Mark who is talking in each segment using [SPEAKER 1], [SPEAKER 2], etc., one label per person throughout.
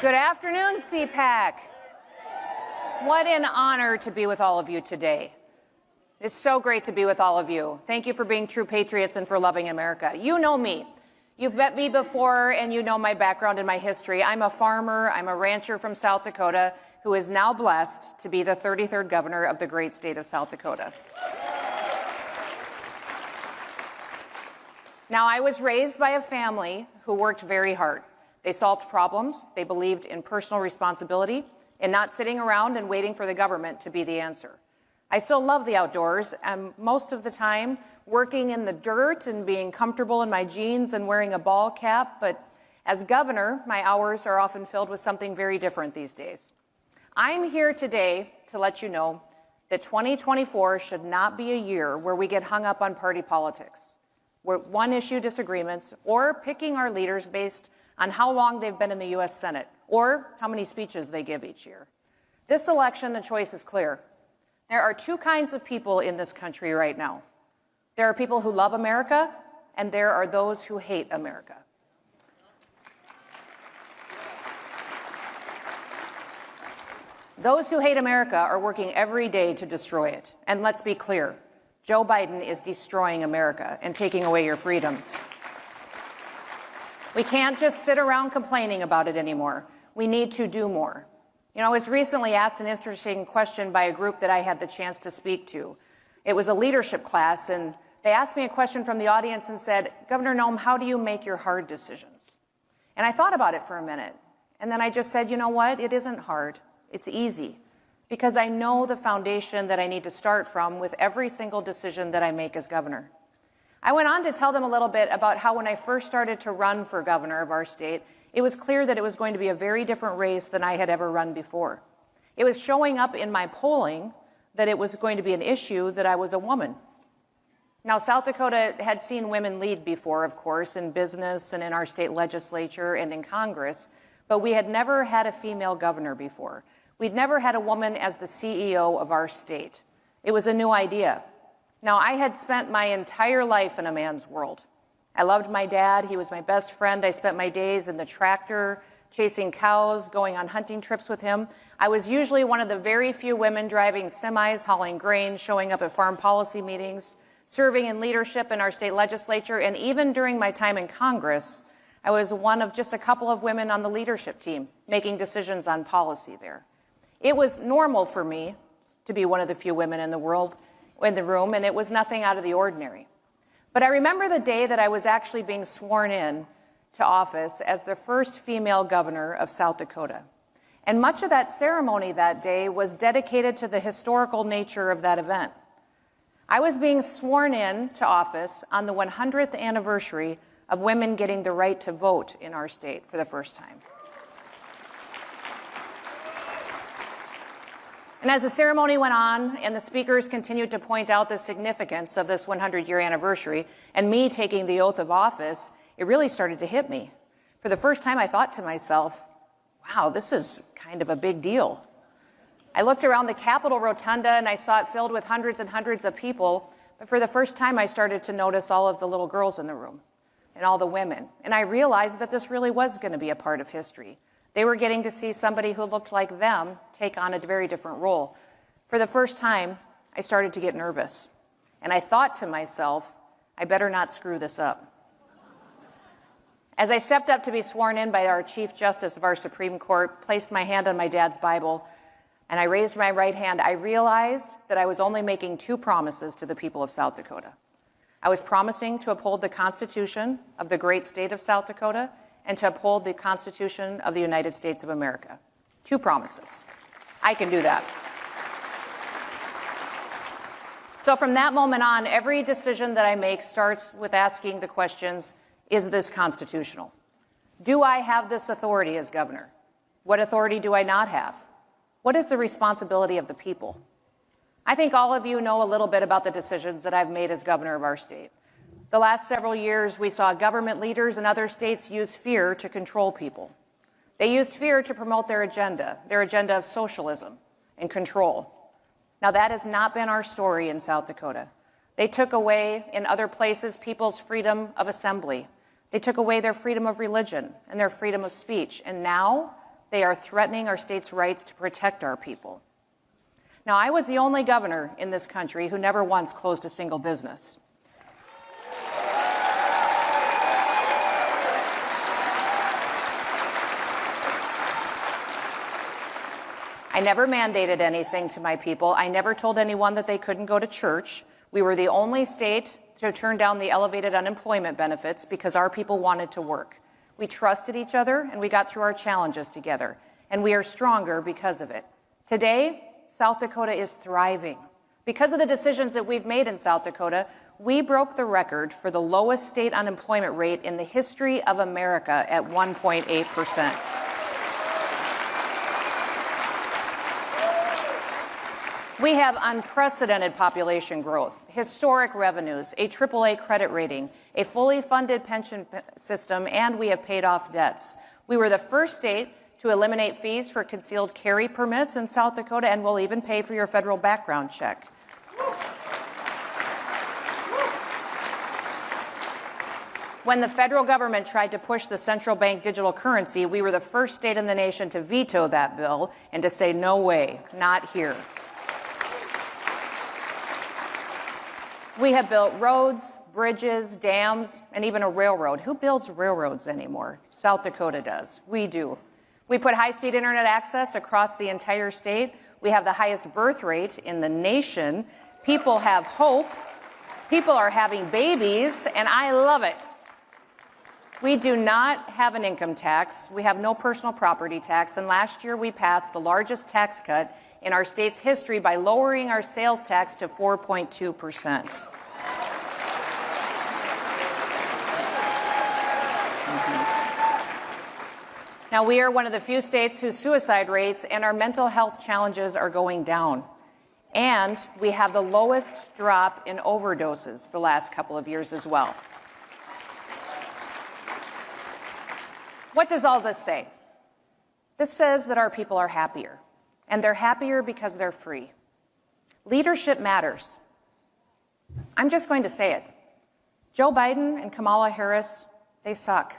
[SPEAKER 1] Good afternoon, CPAC. What an honor to be with all of you today. It's so great to be with all of you. Thank you for being true patriots and for loving America. You know me. You've met me before, and you know my background and my history. I'm a farmer, I'm a rancher from South Dakota who is now blessed to be the 33rd governor of the great state of South Dakota. Now, I was raised by a family who worked very hard. They solved problems, they believed in personal responsibility, and not sitting around and waiting for the government to be the answer. I still love the outdoors, and most of the time working in the dirt and being comfortable in my jeans and wearing a ball cap, but as governor, my hours are often filled with something very different these days. I'm here today to let you know that 2024 should not be a year where we get hung up on party politics, where one-issue disagreements, or picking our leaders based on how long they've been in the U.S. Senate, or how many speeches they give each year. This election, the choice is clear. There are two kinds of people in this country right now. There are people who love America, and there are those who hate America. Those who hate America are working every day to destroy it. And let's be clear, Joe Biden is destroying America and taking away your freedoms. We can't just sit around complaining about it anymore. We need to do more. You know, I was recently asked an interesting question by a group that I had the chance to speak to. It was a leadership class, and they asked me a question from the audience and said, Governor Noem, how do you make your hard decisions? And I thought about it for a minute, and then I just said, you know what? It isn't hard. It's easy, because I know the foundation that I need to start from with every single decision that I make as governor. I went on to tell them a little bit about how when I first started to run for governor of our state, it was clear that it was going to be a very different race than I had ever run before. It was showing up in my polling that it was going to be an issue that I was a woman. Now, South Dakota had seen women lead before, of course, in business and in our state legislature and in Congress, but we had never had a female governor before. We'd never had a woman as the CEO of our state. It was a new idea. Now, I had spent my entire life in a man's world. I loved my dad. He was my best friend. I spent my days in the tractor, chasing cows, going on hunting trips with him. I was usually one of the very few women driving semis, hauling grain, showing up at farm policy meetings, serving in leadership in our state legislature, and even during my time in Congress, I was one of just a couple of women on the leadership team, making decisions on policy there. It was normal for me to be one of the few women in the room, and it was nothing out of the ordinary. But I remember the day that I was actually being sworn in to office as the first female governor of South Dakota. And much of that ceremony that day was dedicated to the historical nature of that event. I was being sworn in to office on the 100th anniversary of women getting the right to vote in our state for the first time. And as the ceremony went on and the speakers continued to point out the significance of this 100-year anniversary and me taking the oath of office, it really started to hit me. For the first time, I thought to myself, wow, this is kind of a big deal. I looked around the Capitol Rotunda and I saw it filled with hundreds and hundreds of people, but for the first time, I started to notice all of the little girls in the room and all the women. And I realized that this really was going to be a part of history. They were getting to see somebody who looked like them take on a very different role. For the first time, I started to get nervous. And I thought to myself, I better not screw this up. As I stepped up to be sworn in by our Chief Justice of our Supreme Court, placed my hand on my dad's Bible, and I raised my right hand, I realized that I was only making two promises to the people of South Dakota. I was promising to uphold the Constitution of the great state of South Dakota and to uphold the Constitution of the United States of America. Two promises. I can do that. So from that moment on, every decision that I make starts with asking the questions, is this constitutional? Do I have this authority as governor? What authority do I not have? What is the responsibility of the people? I think all of you know a little bit about the decisions that I've made as governor of our state. The last several years, we saw government leaders in other states use fear to control people. They used fear to promote their agenda of socialism and control. Now, that has not been our story in South Dakota. They took away, in other places, people's freedom of assembly. They took away their freedom of religion and their freedom of speech. And now They are threatening our state's rights to protect our people. Now, I was the only governor in this country who never once closed a single business. I never mandated anything to my people. I never told anyone that they couldn't go to church. We were the only state to turn down the elevated unemployment benefits because our people wanted to work. We trusted each other, and we got through our challenges together, and we are stronger because of it. Today, South Dakota is thriving. Because of the decisions that we've made in South Dakota, we broke the record for the lowest state unemployment rate in the history of America at 1.8%. We have unprecedented population growth, historic revenues, a AAA credit rating, a fully funded pension system, and we have paid off debts. We were the first state to eliminate fees for concealed carry permits in South Dakota, and we'll even pay for your federal background check. When the federal government tried to push the central bank digital currency, we were the first state in the nation to veto that bill and to say, no way, not here. We have built roads, bridges, dams, and even a railroad. Who builds railroads anymore? South Dakota does. We do. We put high-speed internet access across the entire state. We have the highest birth rate in the nation. People have hope. People are having babies, and I love it. We do not have an income tax. We have no personal property tax, and last year we passed the largest tax cut in our state's history by lowering our sales tax to 4.2%. Now, we are one of the few states whose suicide rates and our mental health challenges are going down. And we have the lowest drop in overdoses the last couple of years as well. What does all this say? This says that our people are happier. And they're happier because they're free. Leadership matters. I'm just going to say it. Joe Biden and Kamala Harris, they suck.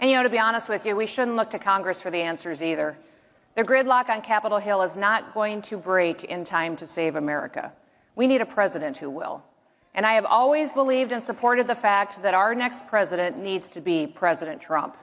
[SPEAKER 1] And, to be honest with you, we shouldn't look to Congress for the answers either. The gridlock on Capitol Hill is not going to break in time to save America. We need a president who will. And I have always believed and supported the fact that our next president needs to be President Trump.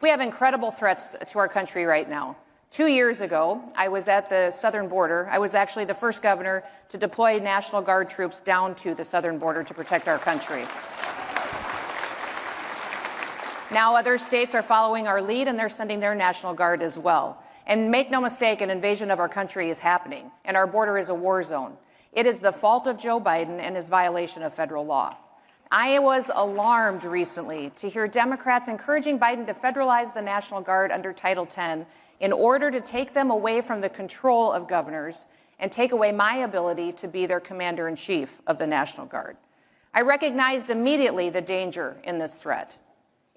[SPEAKER 1] We have incredible threats to our country right now. 2 years ago, I was at the southern border. I was actually the first governor to deploy National Guard troops down to the southern border to protect our country. Now other states are following our lead, and they're sending their National Guard as well. And make no mistake, an invasion of our country is happening, and our border is a war zone. It is the fault of Joe Biden and his violation of federal law. I was alarmed recently to hear Democrats encouraging Biden to federalize the National Guard under Title X in order to take them away from the control of governors and take away my ability to be their commander-in-chief of the National Guard. I recognized immediately the danger in this threat.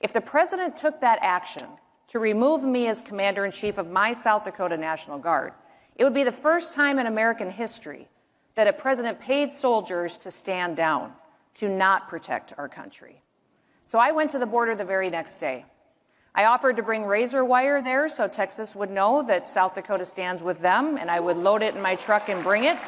[SPEAKER 1] If the president took that action to remove me as commander-in-chief of my South Dakota National Guard, it would be the first time in American history that a president paid soldiers to stand down, to not protect our country. So I went to the border the very next day. I offered to bring razor wire there so Texas would know that South Dakota stands with them, and I would load it in my truck and bring it.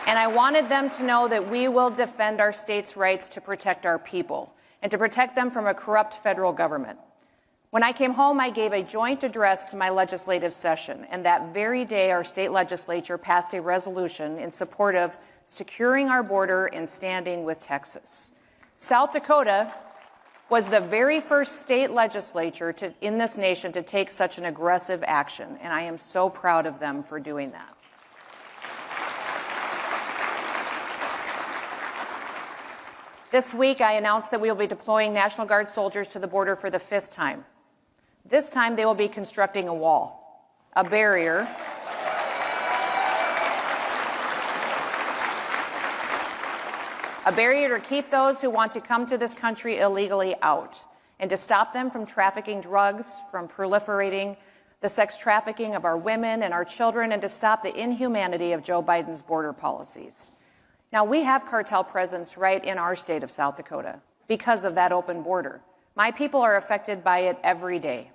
[SPEAKER 1] And I wanted them to know that we will defend our state's rights to protect our people and to protect them from a corrupt federal government. When I came home, I gave a joint address to my legislative session, and that very day our state legislature passed a resolution in support of securing our border and standing with Texas. South Dakota was the very first state legislature in this nation to take such an aggressive action, and I am so proud of them for doing that. This week, I announced that we will be deploying National Guard soldiers to the border for the 5th time. This time, they will be constructing a wall, a barrier, a barrier to keep those who want to come to this country illegally out, and to stop them from trafficking drugs, from proliferating the sex trafficking of our women and our children, and to stop the inhumanity of Joe Biden's border policies. Now, we have cartel presence right in our state of South Dakota because of that open border. My people are affected by it every day.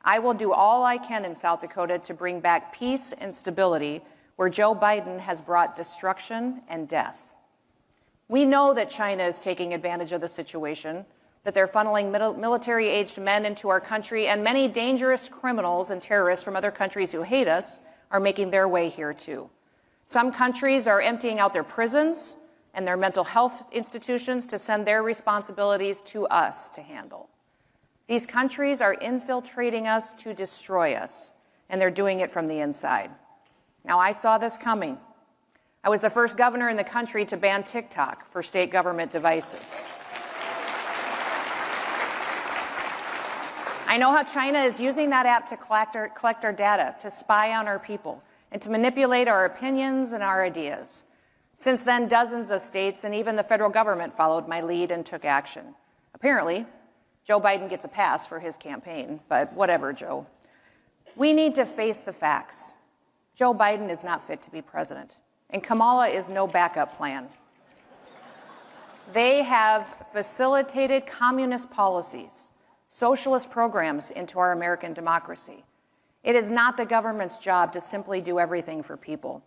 [SPEAKER 1] I will do all I can in South Dakota to bring back peace and stability where Joe Biden has brought destruction and death. We know that China is taking advantage of the situation, that they're funneling military-aged men into our country, and many dangerous criminals and terrorists from other countries who hate us are making their way here too. Some countries are emptying out their prisons and their mental health institutions to send their responsibilities to us to handle. These countries are infiltrating us to destroy us, and they're doing it from the inside. Now, I saw this coming. I was the first governor in the country to ban TikTok for state government devices. I know how China is using that app to collect our data, to spy on our people, and to manipulate our opinions and our ideas. Since then, dozens of states and even the federal government followed my lead and took action. Apparently, Joe Biden gets a pass for his campaign, but whatever, Joe. We need to face the facts. Joe Biden is not fit to be president, and Kamala is no backup plan. They have facilitated communist policies, socialist programs into our American democracy. It is not the government's job to simply do everything for people.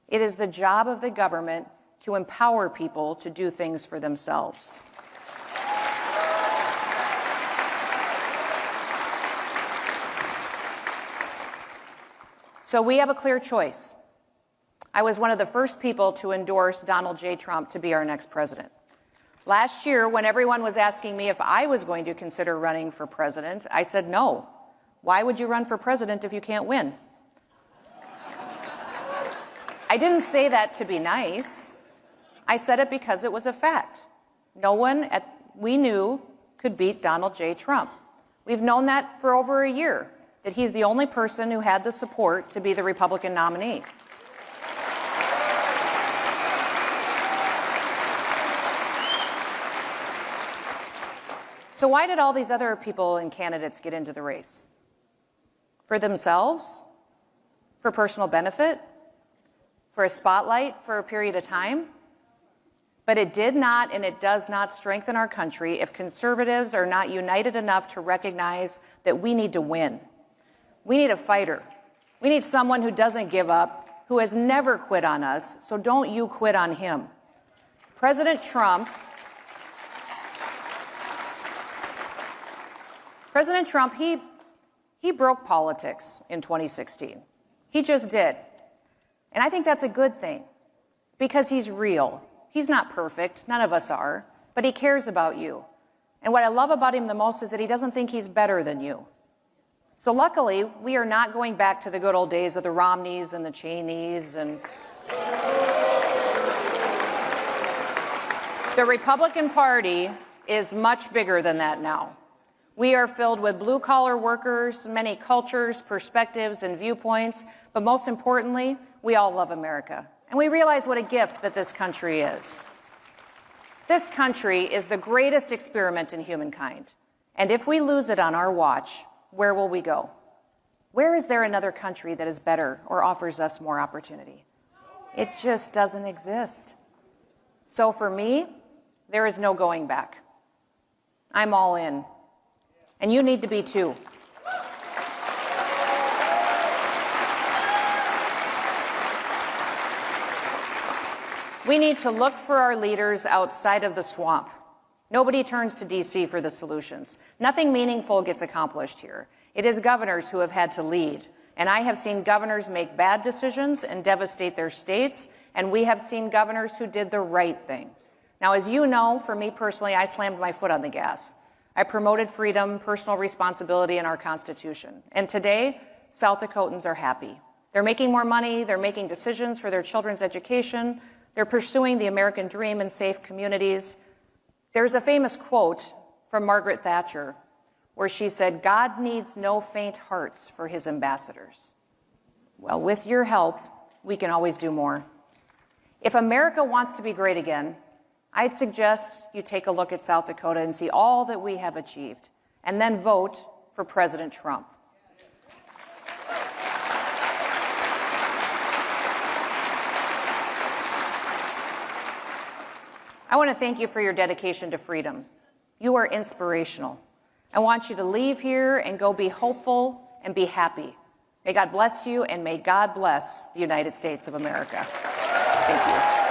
[SPEAKER 1] It is the job of the government to empower people to do things for themselves. So we have a clear choice. I was one of the first people to endorse Donald J. Trump to be our next president. Last year, when everyone was asking me if I was going to consider running for president, I said no. Why would you run for president if you can't win? I didn't say that to be nice. I said it because it was a fact. No one we knew could beat Donald J. Trump. We've known that for over a year, that he's the only person who had the support to be the Republican nominee. So why did all these other people and candidates get into the race? For themselves? For personal benefit? For a spotlight for a period of time? But it did not and it does not strengthen our country if conservatives are not united enough to recognize that we need to win. We need a fighter. We need someone who doesn't give up, who has never quit on us, so don't you quit on him. President Trump, he broke politics in 2016. He just did. And I think that's a good thing because he's real. He's not perfect. None of us are. But he cares about you. And what I love about him the most is that he doesn't think he's better than you. So luckily, we are not going back to the good old days of the Romneys and the Cheneys and the Republican Party is much bigger than that now. We are filled with blue-collar workers, many cultures, perspectives, and viewpoints, but most importantly, we all love America. And we realize what a gift that this country is. This country is the greatest experiment in humankind. And if we lose it on our watch, where will we go? Where is there another country that is better or offers us more opportunity? It just doesn't exist. So for me, there is no going back. I'm all in. And you need to be too. We need to look for our leaders outside of the swamp. Nobody turns to D.C. for the solutions. Nothing meaningful gets accomplished here. It is governors who have had to lead. And I have seen governors make bad decisions and devastate their states, and we have seen governors who did the right thing. Now, as you know, for me personally, I slammed my foot on the gas. I promoted freedom, personal responsibility in our Constitution. And today, South Dakotans are happy. They're making more money, they're making decisions for their children's education, they're pursuing the American dream in safe communities. There's a famous quote from Margaret Thatcher where she said, "God needs no faint hearts for his ambassadors." Well, with your help, we can always do more. If America wants to be great again, I'd suggest you take a look at South Dakota and see all that we have achieved, and then vote for President Trump. I want to thank you for your dedication to freedom. You are inspirational. I want you to leave here and go be hopeful and be happy. May God bless you, and may God bless the United States of America. Thank you.